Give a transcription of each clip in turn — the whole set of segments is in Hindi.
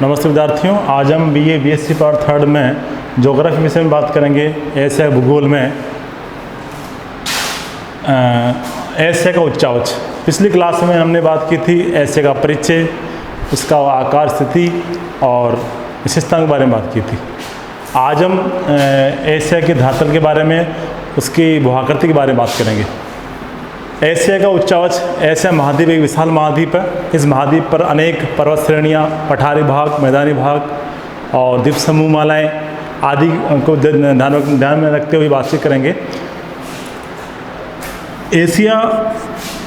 नमस्ते विद्यार्थियों, आज हम बीए बीएससी पार्ट थर्ड में ज्योग्राफी विषय में बात करेंगे। एशिया भूगोल में एशिया का उच्चावच। पिछली क्लास में हमने बात की थी एशिया का परिचय, उसका आकार, स्थिति और विशेषता के बारे में बात की थी। आज हम एशिया के धरातल के बारे में, उसकी भूआकृति के बारे में बात करेंगे। एशिया का उच्चावच। एशिया महाद्वीप एक विशाल महाद्वीप है। इस महाद्वीप पर अनेक पर्वत श्रेणियाँ, पठारी भाग, मैदानी भाग और द्वीप समूह मालाएँ आदि को ध्यान में रखते हुए बातचीत करेंगे। एशिया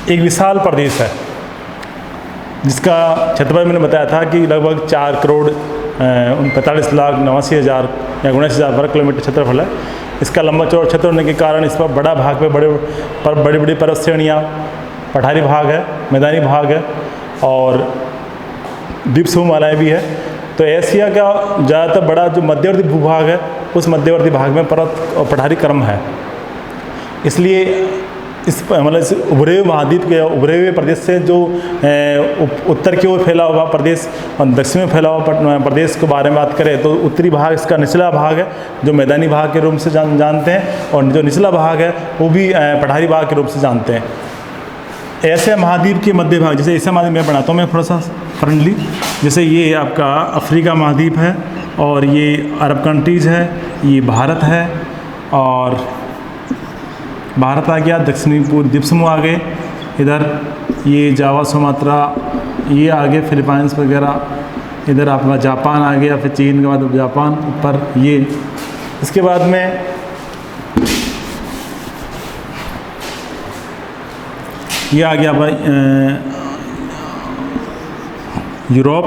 एक विशाल प्रदेश है जिसका क्षेत्रफल मैंने बताया था कि लगभग 4 करोड़ 45,89,000 या 19,000 वर्ग किलोमीटर क्षेत्रफल है। इसका लंबा चौड़ा क्षेत्र होने के कारण इस पर बड़ा भाग में बड़ी बड़ी पर्वत श्रेणियाँ, पठारी भाग है, मैदानी भाग है और द्वीप समूह मालाएँ भी है। तो एशिया का ज़्यादातर बड़ा जो मध्यवर्ती भूभाग है, उस मध्यवर्ती भाग में पर्वत और पठारी क्रम है। इसलिए इस उभरे हुए महाद्वीप के उभरे हुए प्रदेश से जो उत्तर की ओर फैला हुआ प्रदेश और दक्षिण में फैला हुआ प्रदेश के बारे में बात करें तो उत्तरी भाग इसका निचला भाग है जो मैदानी भाग के रूप से जानते हैं, और जो निचला भाग है वो भी पठारी भाग के रूप से जानते हैं। एशिया महाद्वीप के मध्य भाग, जैसे एशिया महाद्वीप मैं बनाता हूँ मैं थोड़ा सा फ्रेंडली, जैसे ये आपका अफ्रीका महाद्वीप है और ये अरब कंट्रीज़ है, ये भारत है और भारत आ गया, दक्षिणी पूर्व द्वीप समूह आ गए, इधर ये जावा, सुमात्रा, ये आगे फिलीपाइंस वगैरह, इधर आपका जापान आ गया, फिर चीन के बाद जापान ऊपर ये। इसके बाद में ये आ गया भाई यूरोप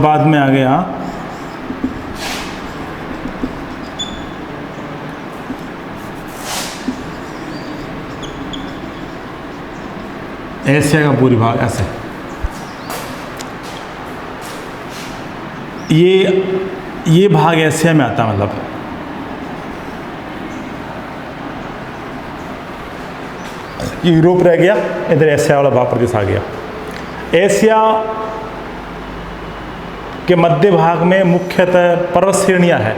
बाद में आ गया एशिया का पूरी भाग। ऐसे ये भाग एशिया में आता है, मतलब यूरोप रह गया, इधर एशिया वाला भाग प्रदेश आ गया। एशिया के मध्य भाग में मुख्यतः पर्वत श्रेणियाँ है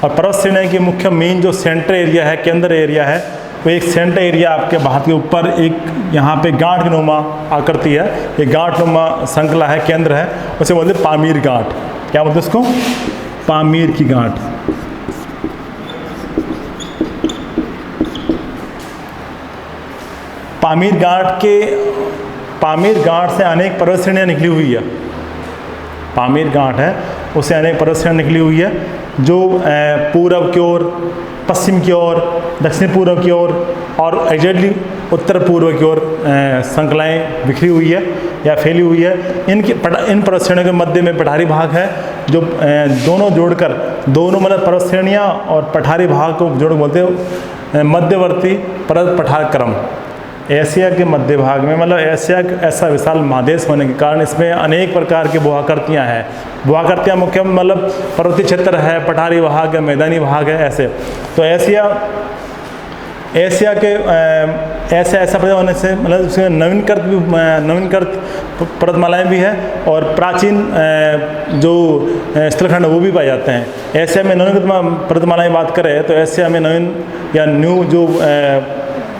और पर्वत श्रेणियाँ की मुख्य मेन जो सेंटर एरिया है, केंद्र एरिया है, वो एक सेंटर एरिया आपके भारत के ऊपर एक यहाँ पे गांठ नुमा आकृति है, एक गांठ नुमा श्रृंखला है, केंद्र है, उसे बोलते हैं पामीर गांठ। क्या बोलते हैं उसको? पामीर की गांठ। पामीर गांठ से अनेक पर्वत श्रेणियाँ निकली हुई है। पामीर गांठ है, उससे अनेक पर्वत श्रेणियाँ निकली हुई है जो पूर्व की ओर, पश्चिम की ओर, दक्षिण पूर्व की ओर और एग्जैक्टली उत्तर पूर्व की ओर श्रृंखलाएँ बिखरी हुई है या फैली हुई है। इन पर्वत श्रेणियों के मध्य में पठारी भाग है जो दोनों जोड़कर, दोनों मतलब पर्वत श्रेणियाँ और पठारी भाग को जोड़ बोलते हैं मध्यवर्ती पर्वत पठार क्रम। एशिया के मध्य भाग में, मतलब एशिया ऐसा विशाल महादेश होने के कारण इसमें अनेक प्रकार की भूआकृतियाँ हैं। भूआकृतियाँ मुख्य मतलब पर्वतीय क्षेत्र है, पठारी भाग है, मैदानी भाग है, ऐसे। तो एशिया के ऐसा प्रदेश होने से मतलब उसमें नवीनकृत पर्वतमालाएँ भी है और प्राचीन जो स्थलखंड वो भी पाए जाते हैं। एशिया में नवीनकृत पर्वतमालाएँ बात करें तो एशिया में नवीन या न्यू जो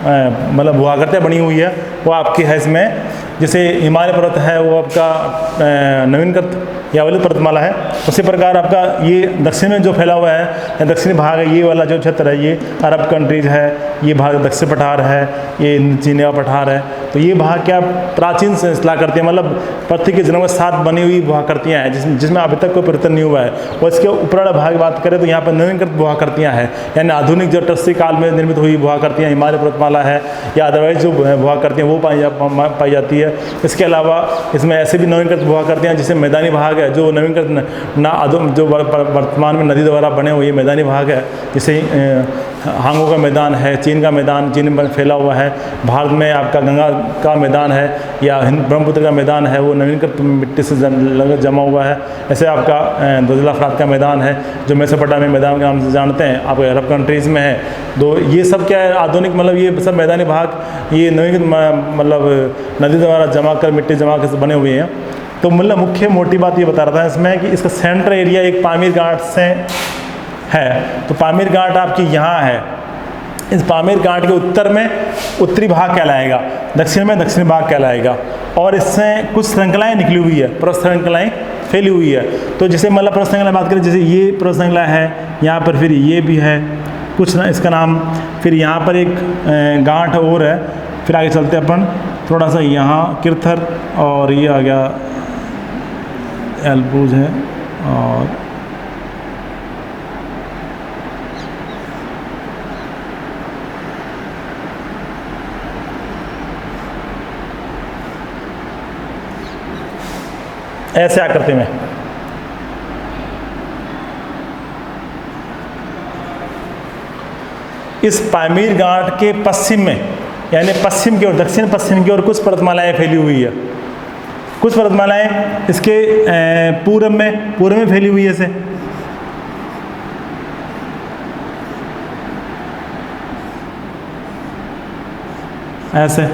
मतलब भूआकृतियाँ बनी हुई है वो आपकी है इसमें, जैसे हिमालय पर्वत है वो आपका नवीनकृत या अवलित पर्वतमाला है। उसी प्रकार आपका ये दक्षिण में जो फैला हुआ है, दक्षिणी भाग है, ये वाला जो क्षेत्र है ये अरब कंट्रीज है, ये भाग दक्षिण पठार है, ये चीनिया पठार है। तो ये भाग क्या प्राचीन सिलसिला करती है, मतलब पृथ्वी के जन्म के साथ बनी हुई भूआकृतियाँ हैं जिसमें अभी तक कोई परिवर्तन नहीं हुआ है। और इसके ऊपर वाला भाग बात करें तो यहाँ पर नवीनकृत भूआकृतियाँ हैं, यानी आधुनिक जो टस्सी काल में निर्मित हुई भूआकृतियाँ, हिमालय पर्वतमाला है या अदरवाइज जो भूआकृतियाँ वो पाई जाती है। इसके अलावा इसमें ऐसे भी नवीनकृत भूआकृतियाँ जैसे मैदानी भाग है जो नवीनकृत जो वर्तमान में नदी द्वारा बने हुए मैदानी भाग है, जैसे हांगो का मैदान है, चीन का मैदान चीन में फैला हुआ है, भारत में आपका गंगा का मैदान है या ब्रह्मपुत्र का मैदान है वो नवीनकृत मिट्टी से जमा हुआ है। ऐसे आपका दजला फरात का मैदान है जो मेसोपोटामिया मैदान के नाम से जानते हैं, आप अरब कंट्रीज़ में है। तो ये सब क्या है आधुनिक, मतलब ये सब मैदानी भाग ये नवीनकृत मतलब नदी द्वारा जमा कर मिट्टी जमा कर बने हुए हैं। तो मतलब मुख्य मोटी बात ये बता रहा था इसमें कि इसका सेंट्रल एरिया एक पामीर घाट से है। तो पामीर घाट आपकी यहाँ है, इस पामीर घाट के उत्तर में उत्तरी भाग कहलाएगा, दक्षिण में दक्षिणी भाग कहलाएगा। और इससे कुछ श्रृंखलाएँ निकली हुई है, पर्वत श्रृंखलाएँ फैली हुई है। तो जैसे मतलब पर्वत श्रृंखला बात करें, जैसे ये पर्वत श्रृंखला है, यहाँ पर फिर ये भी है कुछ ना इसका नाम, फिर यहाँ पर एक गांठ और है। फिर आगे चलते अपन थोड़ा सा, यहाँ किरथर और ये आ गया एल्ब्रूज है। और ऐसे आकृति में इस पामीर घाट के पश्चिम में, यानी पश्चिम की ओर, दक्षिण पश्चिम की ओर कुछ पर्वतमालाएं फैली हुई है। कुछ पर्वतमालाएं इसके पूर्व में फैली हुई है ऐसे। ऐसे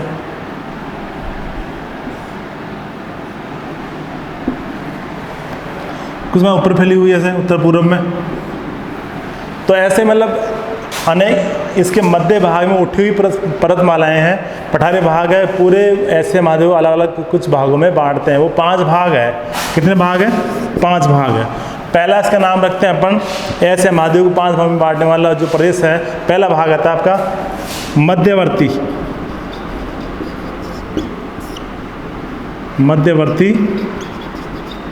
कुछ में ऊपर फैली हुई है ऐसे उत्तर पूर्व में। तो ऐसे मतलब अनेक इसके मध्य भाग में उठी हुई पर्वतमालाएं हैं, पठारी भाग है। पूरे ऐसे महादेव अलग अलग कुछ भागों में बांटते हैं। वो 5 भाग है। कितने भाग है? 5 भाग है। पहला इसका नाम रखते हैं अपन, ऐसे महादेव को 5 भाग में बांटने वाला जो प्रदेश है, पहला भाग आता है आपका मध्यवर्ती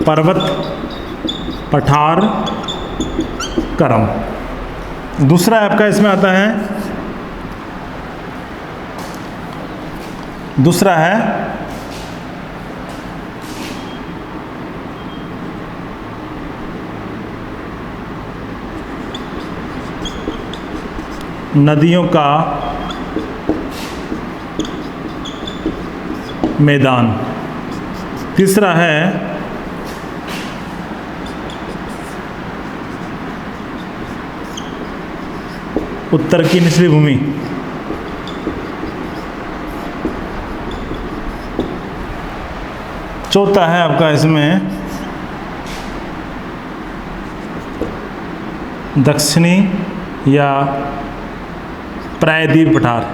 पर्वत पठार क्रम। दूसरा आपका इसमें आता है, दूसरा है नदियों का मैदान। तीसरा है उत्तर की निचली भूमि। चौथा है आपका इसमें दक्षिणी या प्रायद्वीप पठार।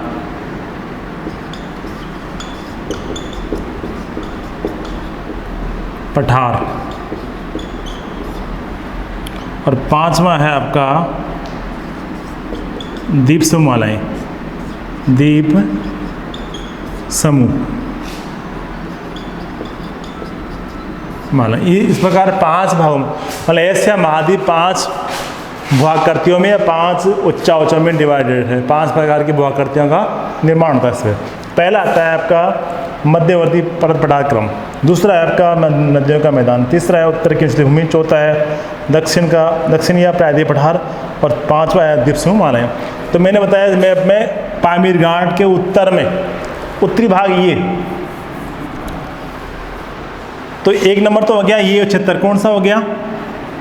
और 5वां है आपका द्वीप समूह मालाएं। द्वीप समूह माला, ये इस प्रकार 5 भागों में, मतलब एशिया महाद्वीप 5 भूआकृतियों में या 5 उच्चाओं में डिवाइडेड है। 5 प्रकार की भूआकृतियों का निर्माण होता है इसमें। पहला आता है आपका मध्यवर्ती पर्वत पठार क्रम, दूसरा है आपका नदियों का मैदान, तीसरा है उत्तर की निचली भूमि, चौथा है दक्षिण या प्रायद्वीप पठार, और 5वां है द्वीप समूह मालाएं। तो मैंने बताया मैप में पामीर घाट के उत्तर में उत्तरी भाग ये, तो 1 नंबर तो हो गया ये क्षेत्र। कौन सा हो गया?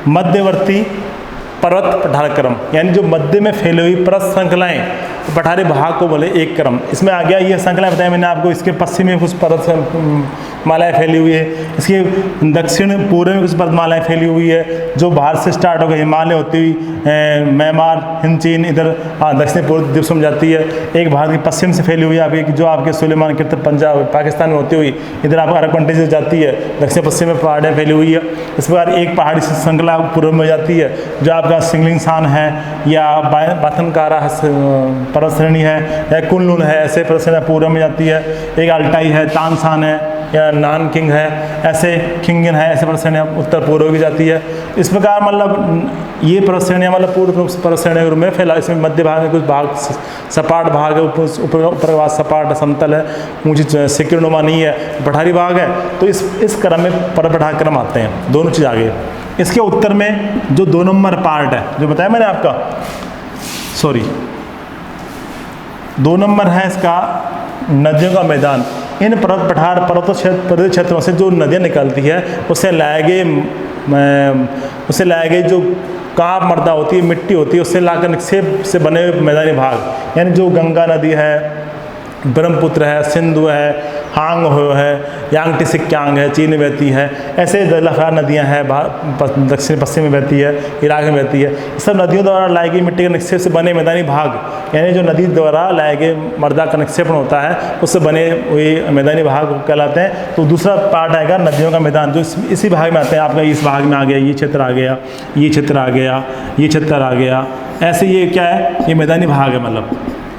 मध्यवर्ती पर्वत पठार क्रम, यानी जो मध्य में फैली हुई पर्वत श्रृंखलाएं, तो पठारी भाग को बोले एक क्रम। इसमें आ गया ये श्रृंखलाएं बताया मैंने आपको। इसके पश्चिम में कुछ पर्वत मालाएं फैली हुई है, इसके दक्षिण पूर्व में कुछ पर्वतमालाएं फैली हुई है, जो बाहर से स्टार्ट होकर हिमालय होती हुई म्यांमार, हिंद, चीन, इधर दक्षिण पूर्व द्वीप समूह जाती है। एक भारत के पश्चिम से फैली हुई है आपकी, जो आपके सुलेमान किरत पंजाब पाकिस्तान में होती हुई इधर आपको अरब कंट्री से जाती है, दक्षिण पश्चिम में पहाड़ियाँ फैली हुई है। इस प्रकार एक पहाड़ी श्रृंखला पूर्व में जाती है, जो आपका सिंगलिंग शान है या बाथनकारा पर्वत श्रेणी है या कुनलुन है, ऐसे पर्वत श्रेणी पूर्व में जाती है। एक अल्टाई है, तानसान है या नान किंग है, ऐसे खिंगन है, ऐसे पर्वत श्रेणियाँ उत्तर पूर्व की जाती है। इस प्रकार मतलब ये पर्वत श्रेणियाँ मतलब पूर्व पर्वत श्रेणी में फैला। इसमें मध्य भाग में कुछ भाग सपाट भाग है, ऊपर भाग सपाट समतल है, ऊँची सिक्किरनुमा नहीं है, पठारी भाग है। तो इस क्रम में पर्वत पठार क्रम आते हैं, दोनों चीज़ आगे। इसके उत्तर में जो 2 नंबर पार्ट है, जो बताया मैंने आपका, 2 नंबर है इसका नदियों का मैदान। इन पर्वत पठार पर्वत क्षेत्रों से जो नदियाँ निकलती है उससे लाए गए जो काप मर्दा होती है, मिट्टी होती है, उससे लाकर निक्षेप से बने हुए मैदानी भाग, यानी जो गंगा नदी है ब्रह्मपुत्र है, सिंधु है, हांग हो है, यांगटी सिक्यांग है, चीन में बहती है। ऐसे लखार नदियाँ हैं, दक्षिण पश्चिम में बहती है, इराक में बहती है। सब नदियों द्वारा लाए गई मिट्टी के निक्षेप से बने मैदानी भाग, यानी जो नदी द्वारा लाए गए मर्दा का निक्षेपण होता है उससे बने हुए मैदानी भाग कहलाते हैं। तो दूसरा पार्ट आएगा नदियों का मैदान, जो इसी भाग में आते हैं। आपका इस भाग में आ गया, ये क्षेत्र आ गया, ये क्षेत्र आ गया, ये क्षेत्र आ गया। ऐसे ये क्या है, ये मैदानी भाग है। मतलब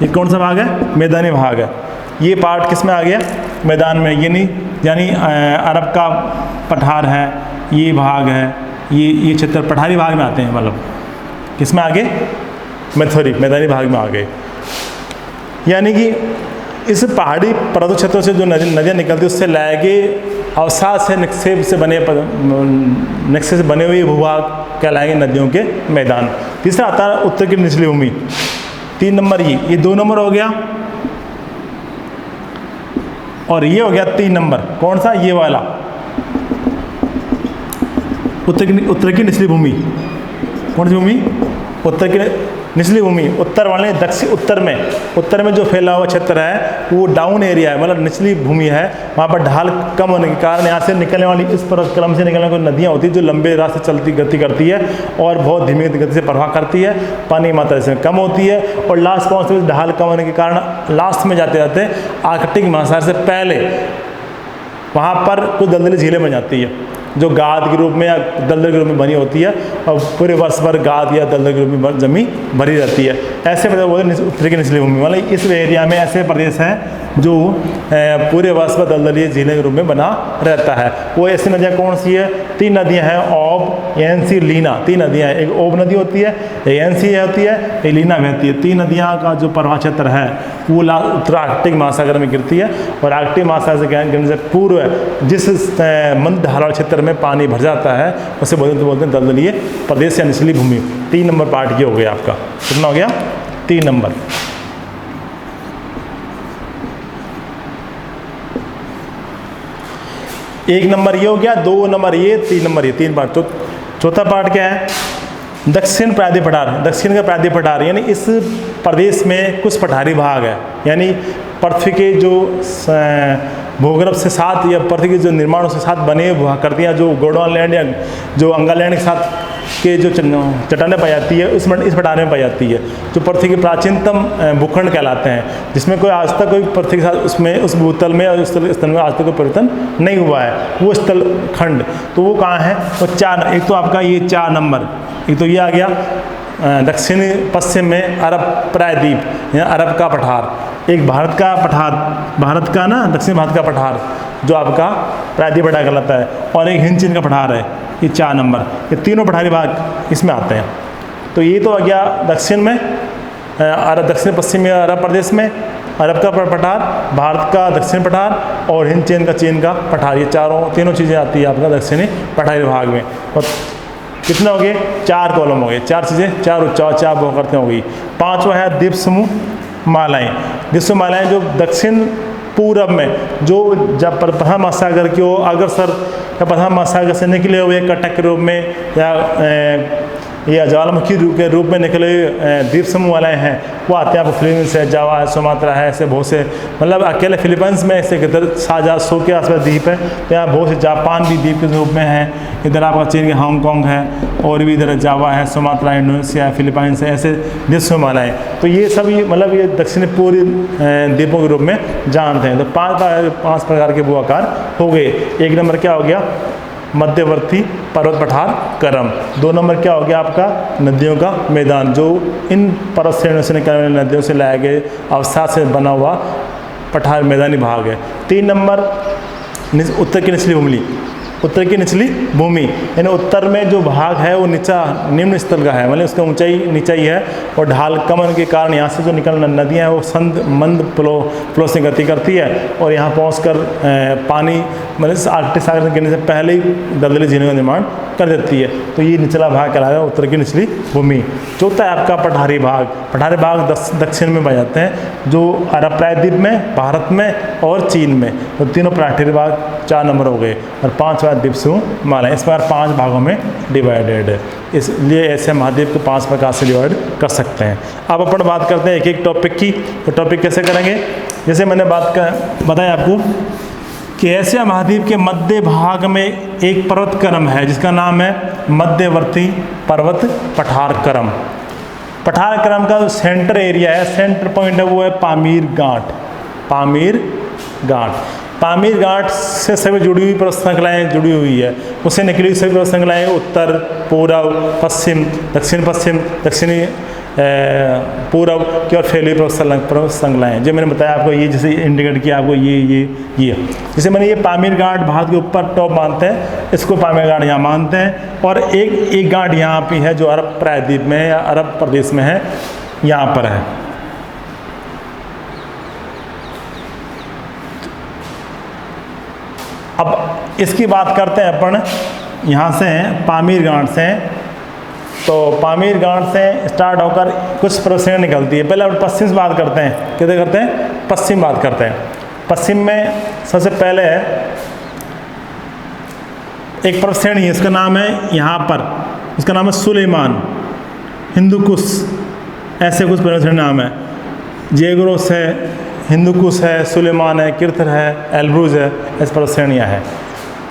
ये कौन सा भाग है, मैदानी भाग है। ये पार्ट किस में आ गया, मैदान में। ये नहीं, यानी अरब का पठार है, ये भाग है, ये क्षेत्र पठारी भाग में आते हैं। मतलब किस में आ गए, मैदानी भाग में आ गए। यानी कि इस पहाड़ी पर्वत क्षेत्रों से जो नदियाँ निकलती है उससे लाए गए अवसाद से निक्षेप से बने हुए भूभाग कहलाएंगे नदियों के मैदान। तीसरा आता है उत्तर की निचली भूमि। 3 नंबर ये 2 नंबर हो गया, और ये हो गया 3 नंबर। कौन सा, ये वाला उत्तर की निचली भूमि। कौन सी भूमि, उत्तर की निचली भूमि। उत्तर वाले दक्षिण उत्तर में जो फैला हुआ क्षेत्र है वो डाउन एरिया है, मतलब निचली भूमि है। वहाँ पर ढाल कम होने के कारण यहाँ से निकलने वाली, इस क्रम से निकलने वाली नदियाँ होती है जो लंबे रास्ते चलती गति करती है और बहुत धीमी गति से प्रवाह करती है। पानी की मात्रा इसमें कम होती है और लास्ट पहुँचते हुए ढाल कम होने के कारण लास्ट में जाते जाते आर्कटिक महासागर से पहले वहाँ पर कुछ दलदली झीलें बन जाती है जो गाद के रूप में या दलदल के रूप में बनी होती है, और पूरे वर्ष भर गाद या दलदल के रूप में जमी भरी रहती है। ऐसे मतलब बोलते उत्तर की निचली भूमि वाले इस एरिया में ऐसे प्रदेश हैं जो पूरे वर्ष भर दलदली झीलें के रूप में बना रहता है। वो ऐसी नदियाँ कौन सी है, 3 नदियाँ हैं, ओब, यांसी, लीना। 3 नदियाँ हैं, एक ओब नदी होती है, एक यांसी होती है, एक लीना बहती है। 3 नदियाँ का जो प्रवाह क्षेत्र है वो उत्तर आर्कटिक महासागर में गिरती है, और आर्कटिक महासागर से गिरने से पूर्व जिस मंद ढाल क्षेत्र में पानी भर जाता है उसे बोलते हैं दलदलीय प्रदेश या निचली भूमि। 3 नंबर पार्ट ये हो गया आपका। कितना हो गया, 3 नंबर। एक नंबर ये हो गया, 2 नंबर ये, 3 नंबर ये, 3 पार्ट। तो चौथा पार्ट क्या है, दक्षिण प्रायद्वीप पठार। दक्षिण का प्रायद्वीप पठार यानी इस प्रदेश में कुछ पठारी भाग है, यानी पृथ्वी के जो भूगर्भ से साथ या पृथ्वी के जो निर्माणों से साथ बने हुआ करती हैं, जो गोंडवाना या जो अंगालैंड के साथ के जो चट्टानें पाई जाती है इस पठार में पाई जाती है, जो पृथ्वी के प्राचीनतम भूखंड कहलाते हैं, जिसमें कोई आज तक कोई पृथ्वी के साथ उसमें उस भूतल में और उस स्थल में आज तक कोई परिवर्तन नहीं हुआ है, वो स्थल खंड। तो वो कहाँ है, वो 4। एक तो आपका ये 4 नंबर, एक तो ये आ गया दक्षिणी पश्चिम में अरब प्रायद्वीप या अरब का पठार। एक भारत का पठार, भारत का ना दक्षिण भारत का पठार जो आपका प्रायद्वीप पठार कहलाता है, और एक हिंद चीन का पठार है, ये 4 नंबर। ये तीनों पठारी भाग इसमें आते हैं। तो ये तो आ गया दक्षिण में अरब, दक्षिण पश्चिम में अरब प्रदेश में अरब का पठार, भारत का दक्षिण पठार और हिंद चीन का पठार। ये तीनों चीज़ें आती है आपका दक्षिणी पठारी भाग में। और कितने हो गए, 4 कॉलम हो गए, 4 चीज़ें, 4 वो करते हो गई। 5वां है द्वीप समूह मालाएँ। द्वीप समूह मालाएँ जो दक्षिण पूरब में जो जब प्रथम महासागर की ओर अग्रसर या प्रथम महासागर से निकले हुए कटक के रूप में या ज्वालामुखी के रूप में निकले द्वीप समूह वाले हैं, वो आते हैं। आपको फिलीपींस है, जावा है, सुमात्रा है, ऐसे बहुत से, मतलब अकेले फिलीपींस में ऐसे इधर 100 के आसपास द्वीप है। तो यहाँ बहुत से, जापान भी द्वीप के रूप में है, इधर आपका चीन के हांगकॉन्ग है, और भी इधर जावा है, सुमात्रा, इंडोनेशिया, फिलीपींस है, ऐसे द्वीप समूह वाले हैं। तो ये सब मतलब ये दक्षिण पूर्वी द्वीपों के रूप में जानते हैं। तो 5 प्रकार के भू आकार हो गए। 1 नंबर क्या हो गया, मध्यवर्ती पर्वत पठार क्रम। 2 नंबर क्या हो गया आपका, नदियों का मैदान, जो इन पर्वत श्रेणियों से निकलने वाली नदियों से लाए गए अवसाद से बना हुआ पठार मैदानी भाग है। 3 नंबर उत्तर की निचली भूमि। उत्तर की निचली भूमि यानी उत्तर में जो भाग है वो निम्न स्थल का है, मतलब उसका ऊंचाई नीचाई है, और ढाल कम होने के कारण यहाँ से जो निकलने नदियाँ हैं वो मंद फ्लो से गति करती है, और यहाँ पहुँचकर पानी मतलब आर्कटिक सागर गिरने से पहले ही दलदली झीलों का निर्माण कर देती है। तो ये निचला भाग कहलाता है उत्तर की निचली भूमि। चौथा है आपका पठारी भाग। पठारी भाग दक्षिण में पाए जाते हैं, जो अरब प्रायद्वीप में, भारत में और चीन में। तो तीनों पठारी भाग 4 नंबर हो गए, और 5वां द्वीप समूह माला। इस बार 5 भागों में डिवाइडेड है, इसलिए ऐसे महाद्वीप को 5 प्रकार से डिवाइड कर सकते हैं। अब अपन बात करते हैं एक एक टॉपिक की। तो टॉपिक कैसे करेंगे, जैसे मैंने बताया आपको कि एशिया महाद्वीप के मध्य भाग में एक पर्वत क्रम है जिसका नाम है मध्यवर्ती पर्वत पठार क्रम। पठार क्रम का जो सेंटर एरिया है, सेंटर पॉइंट है, वो है पामीर घाट। पामीर घाट, पामीर घाट से सभी जुड़ी हुई पर्वत श्रृंखलाएँ जुड़ी हुई है। उससे निकली हुई सभी पर्वत श्रृंखलाएँ उत्तर, पूर्व, पश्चिम, दक्षिण पश्चिम, दक्षिणी पूर्व की ओर फैली पर्वत श्रृंखलाएँ जो मैंने बताया आपको। ये जैसे इंडिकेट किया आपको, ये जैसे मैंने ये पामीर घाट भारत के ऊपर टॉप मानते हैं, इसको पामीर घाट यहाँ मानते हैं। और एक घाट यहाँ पे है जो अरब प्रायद्वीप में है या अरब प्रदेश में है, यहाँ पर है। अब इसकी बात करते हैं अपन यहाँ से, पामीर घाट से। तो पामीर घाट से स्टार्ट होकर कुछ पर्वत निकलती है। पहले अपन पश्चिम से बात करते हैं। कैसे करते हैं? पश्चिम बात करते हैं। पश्चिम में सबसे पहले एक पर्वत श्रेणी है, इसका नाम है यहाँ पर, उसका नाम है सुलेमान, हिंदुकुश, ऐसे कुछ पर्वत श्रेणी नाम है। जेगरोस है, हिंदुकुश है, सुलेमान है, किरथर है, एल्ब्रूज है, ऐसी पर्वत श्रेणियाँ हैं।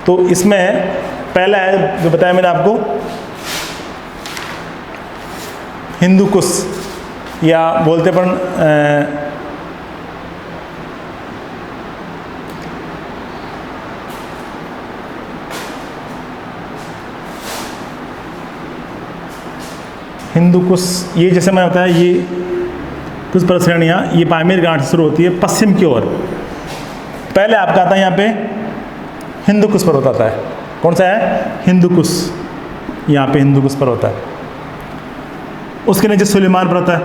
तो इसमें पहला है जो बताया मैंने आपको, हिंदुकुश, या बोलते अपन हिंदुकुश। ये जैसे मैं बताया, ये कुछ पर्वत श्रेणियाँ ये पामीर घाट से शुरू होती है पश्चिम की ओर। पहले आपका आता है यहाँ पे हिंदुकुश पर्वत आता है। कौन सा है? हिंदुकुश। यहाँ पे हिंदुकुश पर्वत है। उसके नीचे सुलेमान पर्वत है।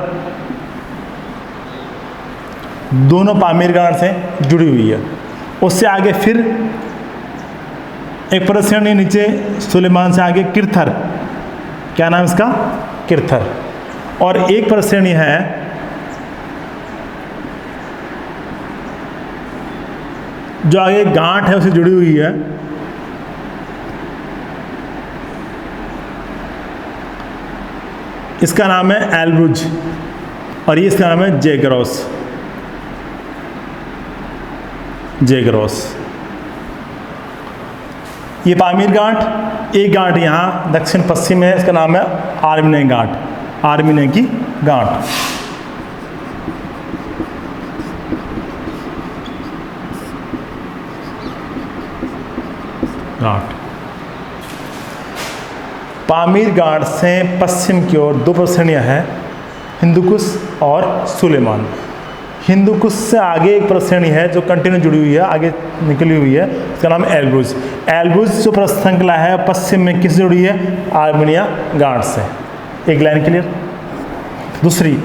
दोनों पामीर घाट से जुड़ी हुई है। उससे आगे फिर एक पर्वत श्रेणी नीचे सुलेमान से आगे किरथर, क्या नाम इसका? किरथर। और एक पर्वत श्रेणी है जो आगे घाट है उससे जुड़ी हुई है, इसका नाम है एल्ब्रूज, और ये इसका नाम है जेगरोस। जेगरोस। ये पामीर घाट, एक घाट यहाँ दक्षिण पश्चिम है, इसका नाम है आर्मीनिया घाट, आर्मीनिया की घाट। घाट पामीर घाट से पश्चिम की ओर दो पर्वत श्रेणियाँ हैं, हिंदुकुश और सुलेमान। हिंदुकुश से आगे एक पर्वत श्रेणी है जो कंटिन्यू जुड़ी हुई है, आगे निकली हुई है, इसका नाम है एल्ब्रूज। एल्ब्रूज जो पर्वत श्रृंखला है पश्चिम में किससे जुड़ी है? आर्मीनिया घाट से। एक लाइन क्लियर। दूसरी,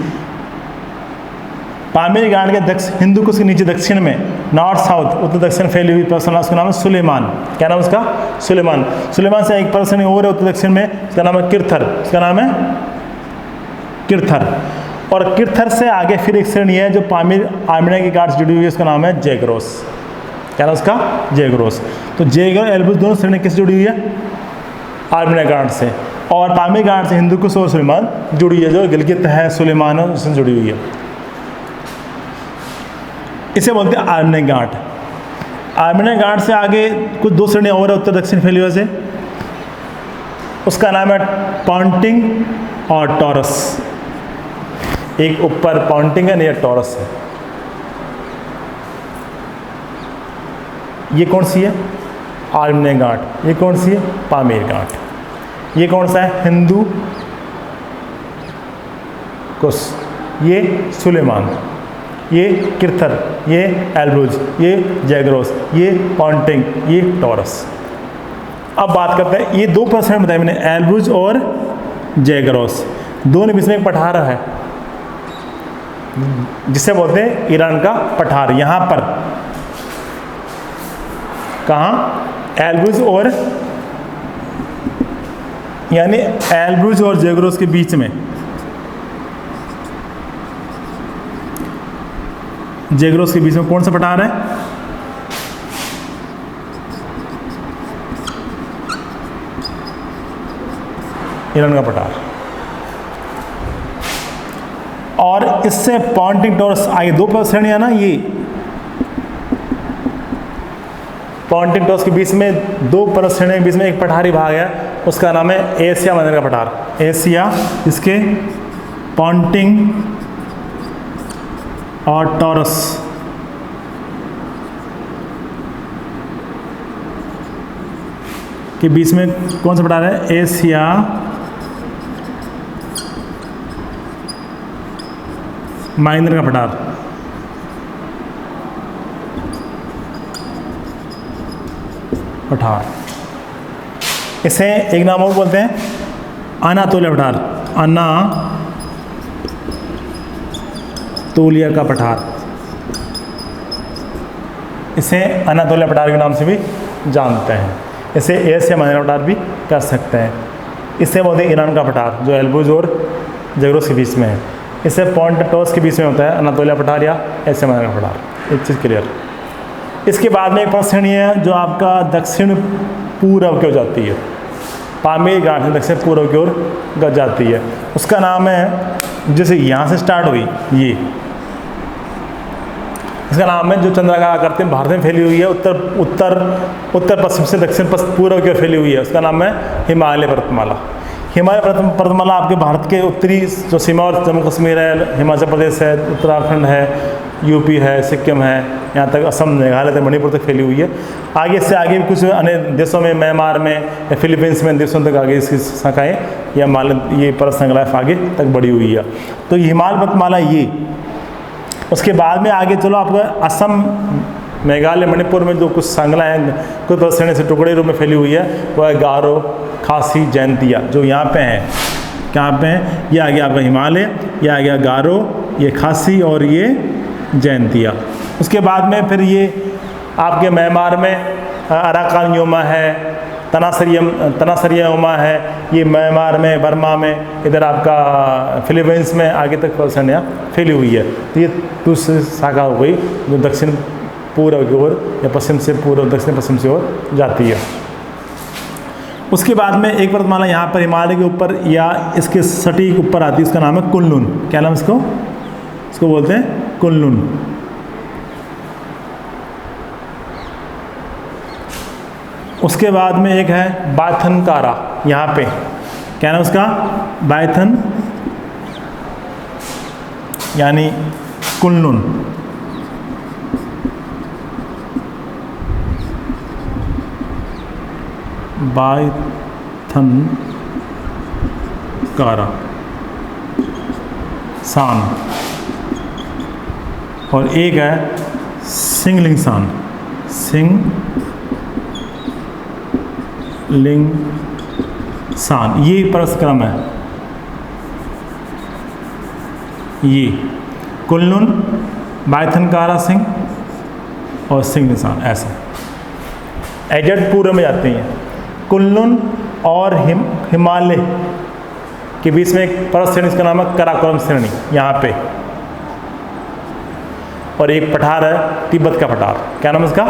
पामीर घाट के हिंदुकुश के नीचे दक्षिण में, नॉर्थ साउथ, उत्तर दक्षिण फैली हुई पर्वत श्रृंखला, उसका नाम है सुलेमान। क्या नाम उसका? सुलेमान। सुलेमान से एक पर्वत श्रेणी और है उत्तर दक्षिण में, इसका नाम है किरथर। इसका नाम है किरथर। और किरथर से आगे फिर एक श्रेणी है जो पामीर आर्मीनिया की घाट से जुड़ी हुई है, उसका नाम है जेगरोस। क्या नाम उसका? जेगरोस। तो जेगरोस एल्ब्रूज दोनों श्रेणी किससे जुड़ी हुई है? आर्मीनिया घाट से। और पामीर घाट से हिंदुकुश और सुलेमान जुड़ी है, जो गिलगित है, सुलेमान है, उससे जुड़ी हुई है। इसे बोलते हैं आर्मीनिया घाट। आर्मीनिया घाट से आगे कुछ दो श्रेणियाँ और है उत्तर दक्षिण फैली हुई से, उसका नाम है पॉन्टिंग और टॉरस। एक ऊपर पॉन्टिंग है, नीचे टॉरस है। ये कौन सी है? आर्मीनिया घाट। ये कौन सी है? पामीर घाट। ये कौन सा है? हिंदू कुश। ये सुलेमान, ये किरथर, ये एल्ब्रूज, ये जेगरोस, ये पॉन्टिंग, ये टॉरस। अब बात करते हैं, ये दो पर्वत बताए मैंने, एल्ब्रूज और जेगरोस, दोनों बीच में एक पठार है जिसे बोलते हैं ईरान का पठार। यहाँ पर कहाँ? एल्ब्रूज और, यानी एल्ब्रूज और जेगरोस के बीच में, जेगरोस के बीच में कौन सा पठार है? ईरान का पठार। और इससे पॉन्टिंग टॉरस आगे दो पर्वत श्रेणियाँ ना, ये पॉन्टिंग-टॉस के बीच में दो पर्वत श्रेणियों के बीच में एक पठारी भाग है, उसका नाम है एशिया माइनर का पठार। एशिया, इसके पॉन्टिंग और टॉरस के बीच में कौन सा पठार है? एशिया माइनर का पठार। इसे एक नाम और बोलते हैं अनातोलिया पठार। अनातोलिया का पठार, इसे अनातोलिया पठार के नाम से भी जानते हैं। इसे एशिया माइनर पठार भी कर सकते हैं। इसे बोलते हैं ईरान का पठार, जो एल्बुर्ज और जगरोस के बीच में है। इसे पॉन्टिंग-टॉस के बीच में होता है अनातोलिया पठार या एशिया माइनर का पठार। एक चीज़ क्लियर। इसके बाद में एक पर्वत श्रेणी है जो आपका दक्षिण पूर्व की ओर जाती है, पामीर घाट से दक्षिण पूर्व की ओर जाती है। उसका नाम है, जैसे यहाँ से स्टार्ट हुई ये, इसका नाम है जो चंद्राकार आकृति में भारत में फैली हुई है, उत्तर पश्चिम से दक्षिण पूर्व की ओर फैली हुई है। उसका नाम है हिमालय पर्वतमाला। हिमालय पर्वतमाला आपके भारत के उत्तरी जो सीमा और जम्मू कश्मीर है, हिमाचल प्रदेश है, उत्तराखंड है, यूपी है, सिक्किम है, यहाँ तक असम, मेघालय तक, मणिपुर तक फैली हुई है। आगे से आगे भी कुछ अन्य देशों में, म्यांमार में या फिलीपींस में देशों तक आगे इसकी शाखाएँ या ये पर्वत श्रृंखला आगे तक बढ़ी हुई है। तो हिमालय पर्वतमाला ये। उसके बाद में आगे चलो, आपका असम, मेघालय, मणिपुर में जो कुछ श्रृंखला हैं, कुछ पर्वत श्रेणी से टुकड़े रूप में फैली हुई है, वह है गारो, खासी, जयंतिया, जो यहाँ पे हैं। कहाँ पे हैं? ये आ गया आपका हिमालय, ये आ गया गारो, ये खासी और ये जयंतिया। उसके बाद में फिर ये आपके म्यांमार में अराकान योमा है, तनासरिया है, ये म्यांमार में, बर्मा में, इधर आपका फिलीपींस में आगे तक पर्वत श्रेणियाँ फैली हुई है। तो ये दूसरी शाखा हो गई जो दक्षिण पूर्व की ओर या पश्चिम से पूर्व, दक्षिण पश्चिम से ओर जाती है। उसके बाद में एक पर्वतमाला यहाँ पर हिमालय के ऊपर या इसके सटीक ऊपर आती है, उसका नाम है कुनलुन। क्या नाम इसको? इसको बोलते हैं कुनलुन। उसके बाद में एक है बाथनकारा, यहाँ पे क्या नाम उसका? बायथन यानी कुनलुन। बायथनकारा सान। और एक है सिंगलिंग सान, सिंगलिंग सान। ये पर्वतक्रम है, ये कुनलुन, बायथनकारा सिंह और सिंगलिंग सान। ऐसा एजेड पूर्व में जाते हैं। कुनलुन और हिमालय के बीच में एक पर्वत श्रेणी, इसका नाम है कराकोरम श्रेणी, यहाँ पे। और एक पठार है तिब्बत का पठार। क्या नाम है इसका?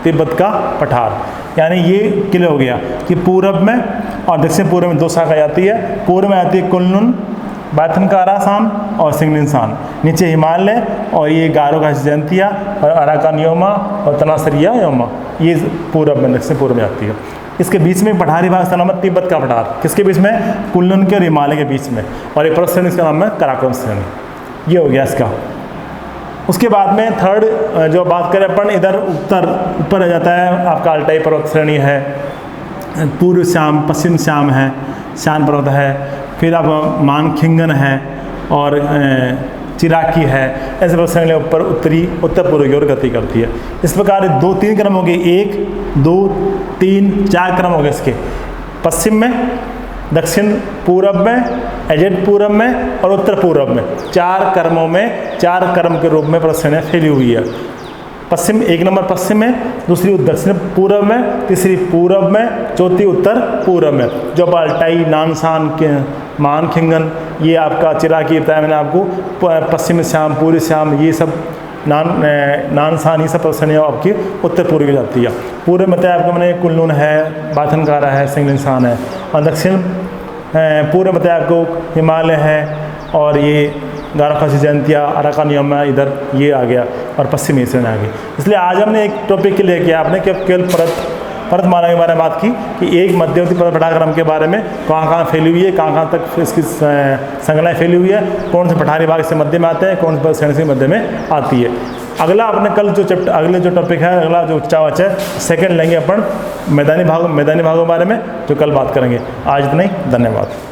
तिब्बत का पठार। यानी ये क्लियर हो गया कि पूर्व में और दक्षिण पूर्व में दो शाखा आती है। पूर्व में आती है कुनलुन, बाथनकारा सान और सिंगलिन सान। नीचे हिमालय और ये गारो का जयंतिया और अराकान योमा और तनासरिया योमा, ये पूर्व में, दक्षिण पूर्व में आती है। इसके बीच में पठारी भाग, इसका नाम है तिब्बत का पठार। किसके बीच में? कुनलुन के और हिमालय के बीच में। और एक पर्वत श्रेणी, इसका नाम है कराकोरम श्रेणी। ये हो गया इसका। उसके बाद में थर्ड जो बात करें अपन, इधर ऊपर आ जाता है आपका अल्टाई पर्वत श्रेणी है, पूर्व श्याम, पश्चिम श्याम है, शान पर्वत है, फिर अब मानखिंगन है और चिराकी है। ऐसे पर्वत श्रेणी ऊपर उत्तर पूर्व की ओर गति करती है। इस प्रकार 2-3 क्रम हो गए, 1, 2, 3, 4 क्रम हो गए इसके। पश्चिम में, दक्षिण पूर्व में, एजेड पूर्व में और उत्तर पूर्व में, 4 क्रमों में, 4 क्रम के रूप में पर्वत श्रेणियाँ फैली हुई है। पश्चिम, 1 नंबर पश्चिम में, दूसरी दक्षिण पूर्व में, तीसरी पूर्व में, चौथी उत्तर पूर्व में। जो अल्टाई, नानसान, मानखिंगन, ये आपका चिराकी बताया मैंने आपको, पश्चिम श्याम, पूर्व श्याम, ये सब नानसान, ये सब पर्वत श्रेणियाँ आपकी उत्तर पूर्व की जाती है। पूर्व में बताया आपको मैंने कुनलुन है, बाथनकारा है, सिंगलिन है। और दक्षिण पूर्व बताया आपको हिमालय है और ये गारो खासी जयंतिया, अराकान यमा, इधर ये आ गया और पश्चिमी एशिया में आ गई। इसलिए आज हमने एक टॉपिक के लिए किया आपने कि केवल परतमाला के बारे में बात की कि एक मध्यवर्ती पर्वत पठारक्रम के बारे में कहाँ फैली हुई है, कहाँ तक इसकी संगलाएँ फैली हुई है, कौन से पठारी भाग से मध्य में आते हैं, कौन से श्रेणी से मध्य में आती है। अगला अपने कल जो अगले जो टॉपिक है, अगला जो चावच है सेकंड लेंगे अपन मैदानी भागों के बारे में, जो कल बात करेंगे। आज इतना ही, धन्यवाद।